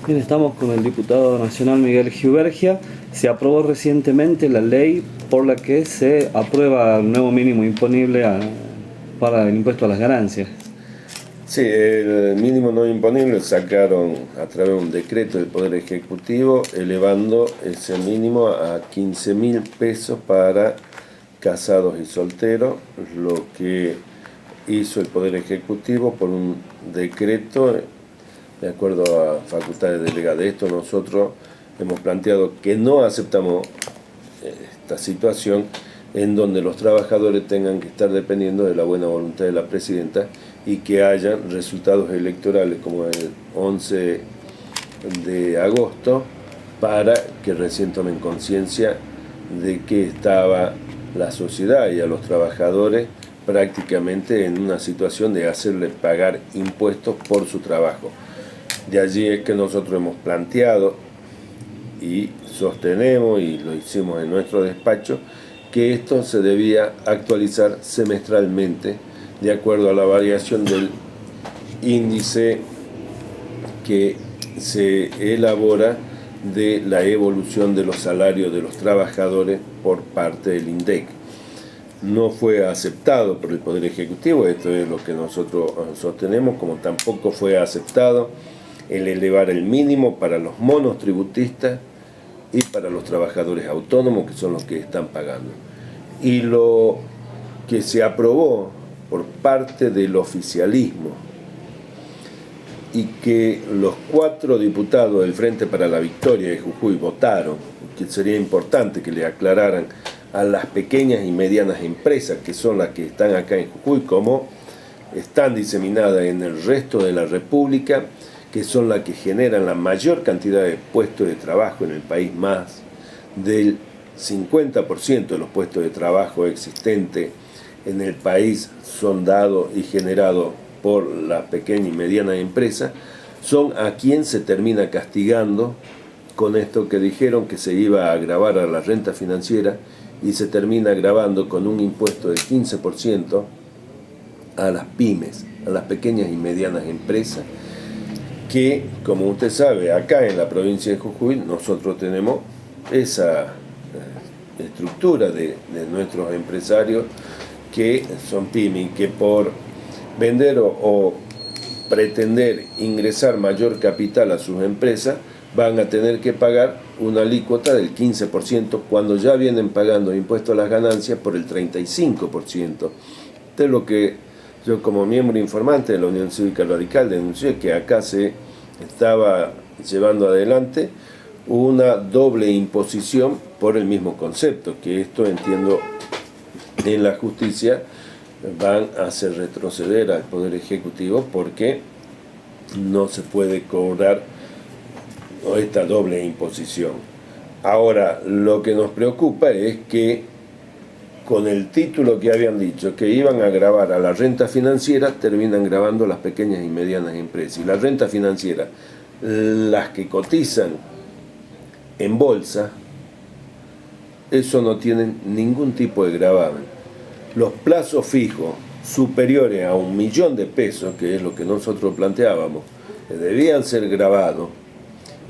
Bien, estamos con el diputado nacional Miguel Giubergia. Se aprobó recientemente la ley por la que se aprueba el nuevo mínimo imponible para el impuesto a las ganancias. Sí, el mínimo no imponible sacaron a través de un decreto del Poder Ejecutivo elevando ese mínimo a 15.000 pesos para casados y solteros, lo que hizo el Poder Ejecutivo por un decreto. De acuerdo a facultades delegadas de esto, nosotros hemos planteado que no aceptamos esta situación en donde los trabajadores tengan que estar dependiendo de la buena voluntad de la presidenta y que hayan resultados electorales como el 11 de agosto para que recién tomen conciencia de que estaba la sociedad y a los trabajadores prácticamente en una situación de hacerle pagar impuestos por su trabajo. De allí es que nosotros hemos planteado y sostenemos, y lo hicimos en nuestro despacho, que esto se debía actualizar semestralmente de acuerdo a la variación del índice que se elabora de la evolución de los salarios de los trabajadores por parte del INDEC. No fue aceptado por el Poder Ejecutivo, esto es lo que nosotros sostenemos, como tampoco fue aceptado el elevar el mínimo para los monotributistas y para los trabajadores autónomos, que son los que están pagando. Y lo que se aprobó por parte del oficialismo y que los 4 diputados del Frente para la Victoria de Jujuy votaron, que sería importante que le aclararan a las pequeñas y medianas empresas, que son las que están acá en Jujuy, como están diseminadas en el resto de la República, que son las que generan la mayor cantidad de puestos de trabajo en el país. Más del 50% de los puestos de trabajo existentes en el país son dados y generados por las pequeñas y medianas empresas, son a quien se termina castigando con esto que dijeron que se iba a agravar a la renta financiera, y se termina agravando con un impuesto del 15% a las pymes, a las pequeñas y medianas empresas, que, como usted sabe, acá en la provincia de Jujuy nosotros tenemos esa estructura de nuestros empresarios que son pymes, que por vender o pretender ingresar mayor capital a sus empresas van a tener que pagar una alícuota del 15% cuando ya vienen pagando impuestos a las ganancias por el 35%. Esto es lo que yo, como miembro informante de la Unión Cívica Radical, denuncié, que acá se estaba llevando adelante una doble imposición por el mismo concepto, que esto, entiendo, en la justicia van a hacer retroceder al Poder Ejecutivo porque no se puede cobrar esta doble imposición. Ahora, lo que nos preocupa es que con el título que habían dicho que iban a gravar a la renta financiera, terminan gravando las pequeñas y medianas empresas. Y la renta financiera, las que cotizan en bolsa, eso no tienen ningún tipo de gravamen. Los plazos fijos superiores a 1.000.000 de pesos, que es lo que nosotros planteábamos, debían ser gravados,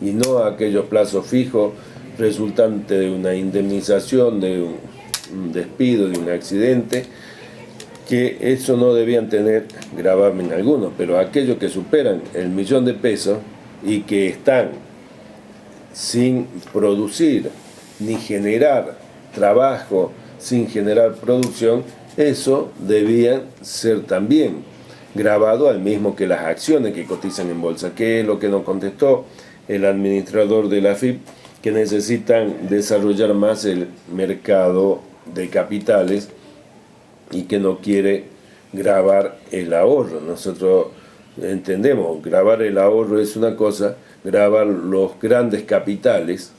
y no aquellos plazos fijos resultantes de una indemnización, de un despido, de un accidente, que eso no debían tener gravamen alguno, pero aquellos que superan el 1.000.000 de pesos y que están sin producir ni generar trabajo, sin generar producción, eso debían ser también grabado al mismo que las acciones que cotizan en bolsa, que es lo que nos contestó el administrador de la AFIP, que necesitan desarrollar más el mercado de capitales y que no quiere gravar el ahorro. Nosotros entendemos, gravar el ahorro es una cosa, gravar los grandes capitales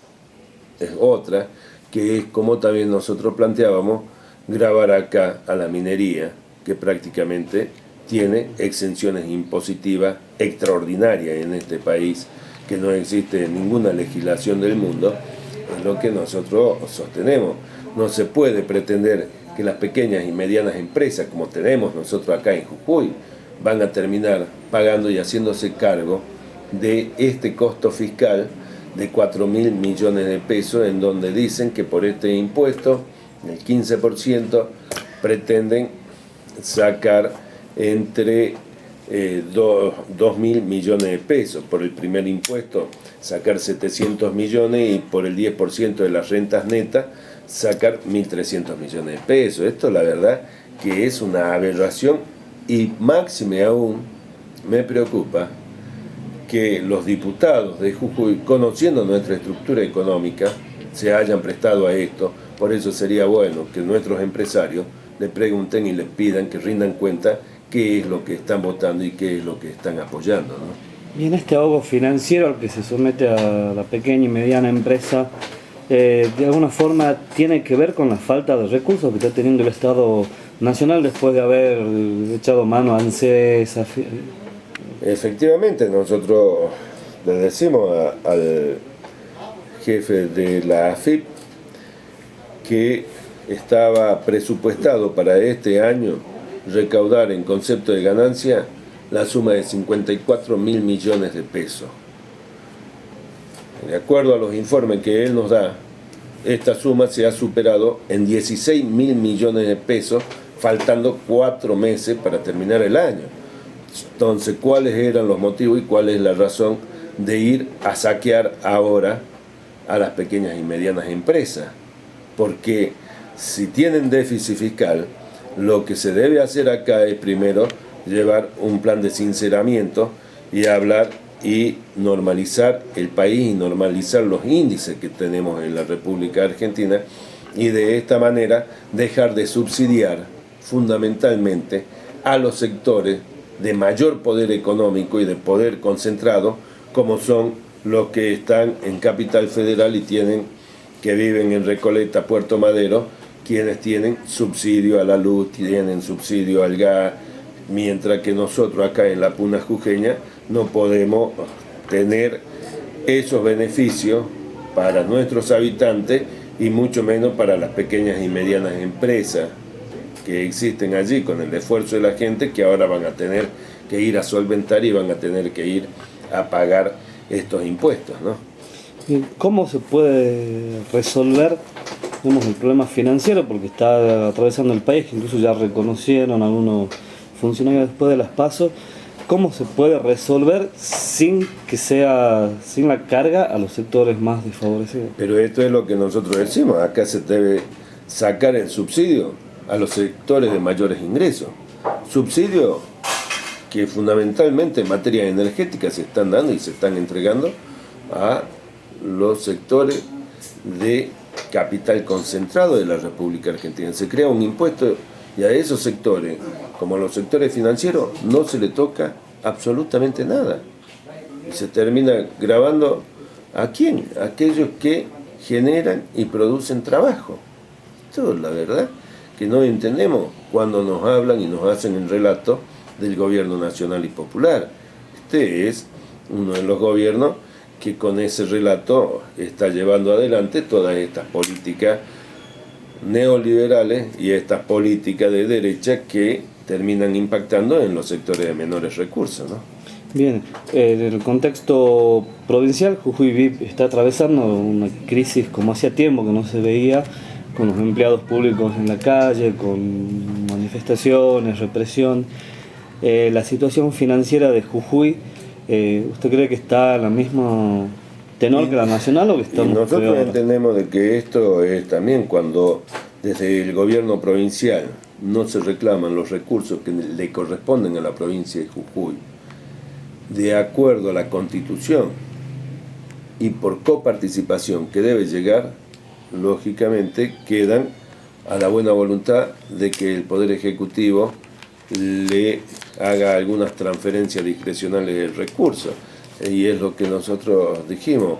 es otra, que es como también nosotros planteábamos, gravar acá a la minería, que prácticamente tiene exenciones impositivas extraordinarias en este país, que no existe ninguna legislación del mundo. Es lo que nosotros sostenemos. No se puede pretender que las pequeñas y medianas empresas, como tenemos nosotros acá en Jujuy, van a terminar pagando y haciéndose cargo de este costo fiscal de 4.000 millones de pesos, en donde dicen que por este impuesto, el 15%, pretenden sacar entre 2.000 millones de pesos. Por el primer impuesto sacar 700 millones y por el 10% de las rentas netas sacar 1.300 millones de pesos. Esto la verdad que es una aberración, y máxime aún me preocupa que los diputados de Jujuy, conociendo nuestra estructura económica, se hayan prestado a esto. Por eso sería bueno que nuestros empresarios le pregunten y les pidan que rindan cuenta qué es lo que están votando y qué es lo que están apoyando, ¿no? Y en este ahogo financiero al que se somete a la pequeña y mediana empresa, de alguna forma tiene que ver con la falta de recursos que está teniendo el Estado Nacional después de haber echado mano a ANSES. Efectivamente, nosotros le decimos al jefe de la AFIP que estaba presupuestado para este año recaudar en concepto de ganancia la suma de 54.000 millones de pesos. De acuerdo a los informes que él nos da, esta suma se ha superado en 16.000 millones de pesos, faltando 4 meses para terminar el año. Entonces, ¿cuáles eran los motivos y cuál es la razón de ir a saquear ahora a las pequeñas y medianas empresas? Porque si tienen déficit fiscal, lo que se debe hacer acá es primero llevar un plan de sinceramiento y hablar y normalizar el país y normalizar los índices que tenemos en la República Argentina, y de esta manera dejar de subsidiar fundamentalmente a los sectores de mayor poder económico y de poder concentrado, como son los que están en Capital Federal y que viven en Recoleta, Puerto Madero, quienes tienen subsidio a la luz, tienen subsidio al gas, mientras que nosotros acá en la Puna Jujeña no podemos tener esos beneficios para nuestros habitantes y mucho menos para las pequeñas y medianas empresas que existen allí, con el esfuerzo de la gente, que ahora van a tener que ir a solventar y van a tener que ir a pagar estos impuestos, ¿no? ¿Cómo se puede resolver, digamos, el problema financiero? Porque está atravesando el país, que incluso ya reconocieron algunos funcionarios después de las PASO. ¿Cómo se puede resolver sin la carga a los sectores más desfavorecidos? Pero esto es lo que nosotros decimos: acá se debe sacar el subsidio a los sectores de mayores ingresos. Subsidio que fundamentalmente en materia energética se están dando y se están entregando a los sectores de capital concentrado de la República Argentina. Se crea un impuesto y a esos sectores, como a los sectores financieros, no se le toca absolutamente nada. Y se termina gravando ¿a quién? A aquellos que generan y producen trabajo. Esto es la verdad que no entendemos cuando nos hablan y nos hacen el relato del gobierno nacional y popular. Este es uno de los gobiernos que con ese relato está llevando adelante todas estas políticas neoliberales y estas políticas de derecha que terminan impactando en los sectores de menores recursos, ¿no? Bien, en el contexto provincial, Jujuy está atravesando una crisis como hacía tiempo que no se veía, con los empleados públicos en la calle, con manifestaciones, represión. La situación financiera de Jujuy, ¿usted cree que está en la misma tenor que la nacional o que estamos nosotros peor? Entendemos de que esto es también cuando desde el gobierno provincial no se reclaman los recursos que le corresponden a la provincia de Jujuy de acuerdo a la Constitución y por coparticipación que debe llegar, lógicamente quedan a la buena voluntad de que el Poder Ejecutivo le haga algunas transferencias discrecionales de recursos. Y es lo que nosotros dijimos: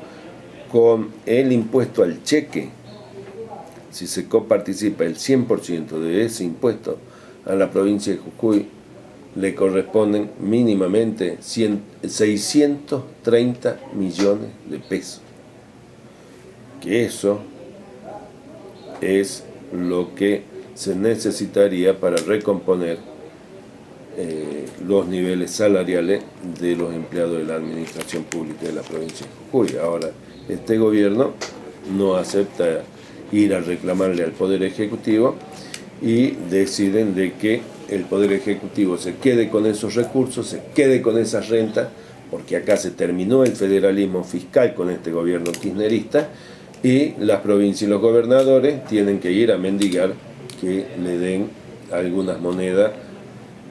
con el impuesto al cheque, si se coparticipa el 100% de ese impuesto, a la provincia de Jujuy le corresponden mínimamente 630 millones de pesos. Que eso es lo que se necesitaría para recomponer los niveles salariales de los empleados de la administración pública de la provincia de Jujuy. Ahora, este gobierno no acepta ir a reclamarle al Poder Ejecutivo y deciden de que el Poder Ejecutivo se quede con esos recursos, se quede con esas rentas, porque acá se terminó el federalismo fiscal con este gobierno kirchnerista, y las provincias y los gobernadores tienen que ir a mendigar que le den algunas monedas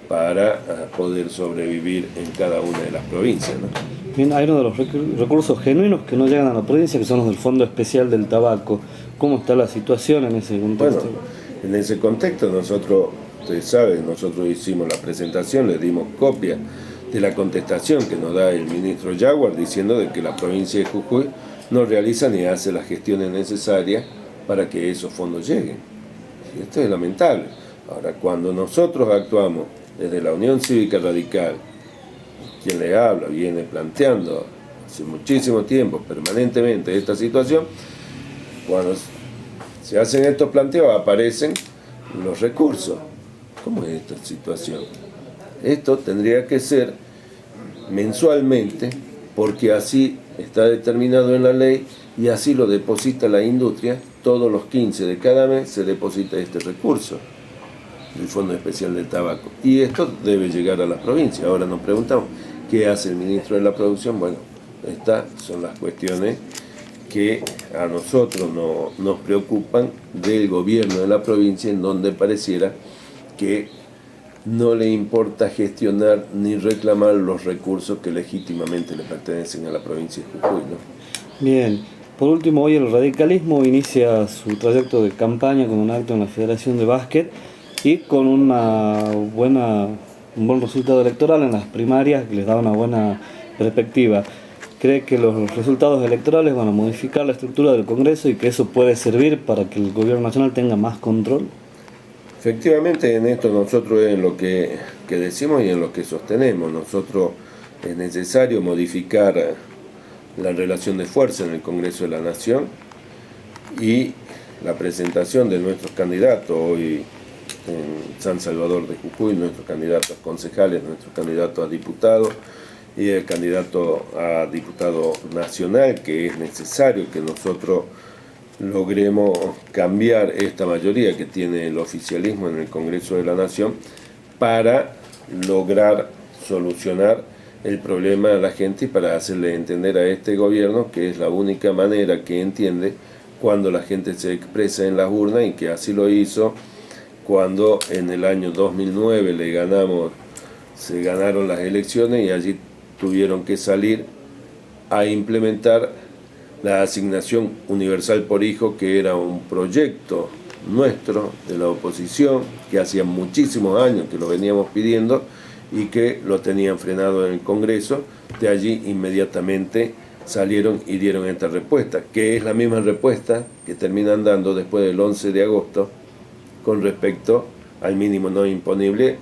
para poder sobrevivir en cada una de las provincias, ¿no? Bien, hay uno de los recursos genuinos que no llegan a la provincia, que son los del Fondo Especial del Tabaco. ¿Cómo está la situación en ese contexto? Bueno, en ese contexto nosotros, ustedes saben, nosotros hicimos la presentación, le dimos copia de la contestación que nos da el ministro Jaguar diciendo de que la provincia de Jujuy no realiza ni hace las gestiones necesarias para que esos fondos lleguen. Y esto es lamentable. Ahora, cuando nosotros actuamos desde la Unión Cívica Radical, quien le habla viene planteando hace muchísimo tiempo, permanentemente, esta situación, cuando se hacen estos planteos aparecen los recursos. ¿Cómo es esta situación? Esto tendría que ser mensualmente, porque así está determinado en la ley y así lo deposita la industria. Todos los 15 de cada mes se deposita este recurso del Fondo Especial del Tabaco, y esto debe llegar a las provincias. Ahora nos preguntamos, ¿qué hace el ministro de la Producción? Bueno, estas son las cuestiones que a nosotros nos preocupan del gobierno de la provincia, en donde pareciera que no le importa gestionar ni reclamar los recursos que legítimamente le pertenecen a la provincia de Jujuy, ¿no? Bien, por último, hoy el radicalismo inicia su trayecto de campaña con un acto en la Federación de Básquet y con un buen resultado electoral en las primarias que les da una buena perspectiva. ¿Cree que los resultados electorales van a modificar la estructura del Congreso y que eso puede servir para que el gobierno nacional tenga más control? Efectivamente, en esto nosotros es en lo que decimos y en lo que sostenemos. Nosotros es necesario modificar la relación de fuerza en el Congreso de la Nación y la presentación de nuestros candidatos hoy en San Salvador de Jujuy, nuestros candidatos concejales, nuestros candidatos a diputados y el candidato a diputado nacional, que es necesario que nosotros logremos cambiar esta mayoría que tiene el oficialismo en el Congreso de la Nación para lograr solucionar el problema de la gente y para hacerle entender a este gobierno que es la única manera que entiende cuando la gente se expresa en las urnas, y que así lo hizo cuando en el año 2009 se ganaron las elecciones y allí tuvieron que salir a implementar la asignación universal por hijo, que era un proyecto nuestro de la oposición, que hacía muchísimos años que lo veníamos pidiendo y que lo tenían frenado en el Congreso. De allí inmediatamente salieron y dieron esta respuesta, que es la misma respuesta que terminan dando después del 11 de agosto con respecto al mínimo no imponible,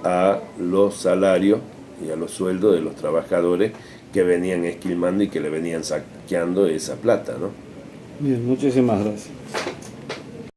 a los salarios y a los sueldos de los trabajadores que venían esquilmando y que le venían saqueando esa plata, ¿no? Bien, muchísimas gracias.